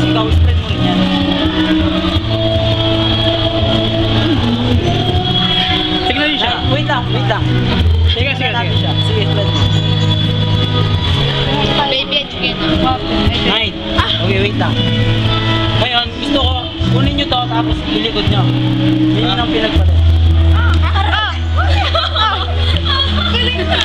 ikaw, spread mo rin yan. Tignan niyo siya. Wait lang, wait lang. Sige, sige, Natin sige. siya. Sige, spread mo. Baby and chicken. Nine. Okay, wait lang. Ngayon, gusto ko, kunin nyo to, tapos ilikod nyo. Yun yun ang pinagpalit. Galing na.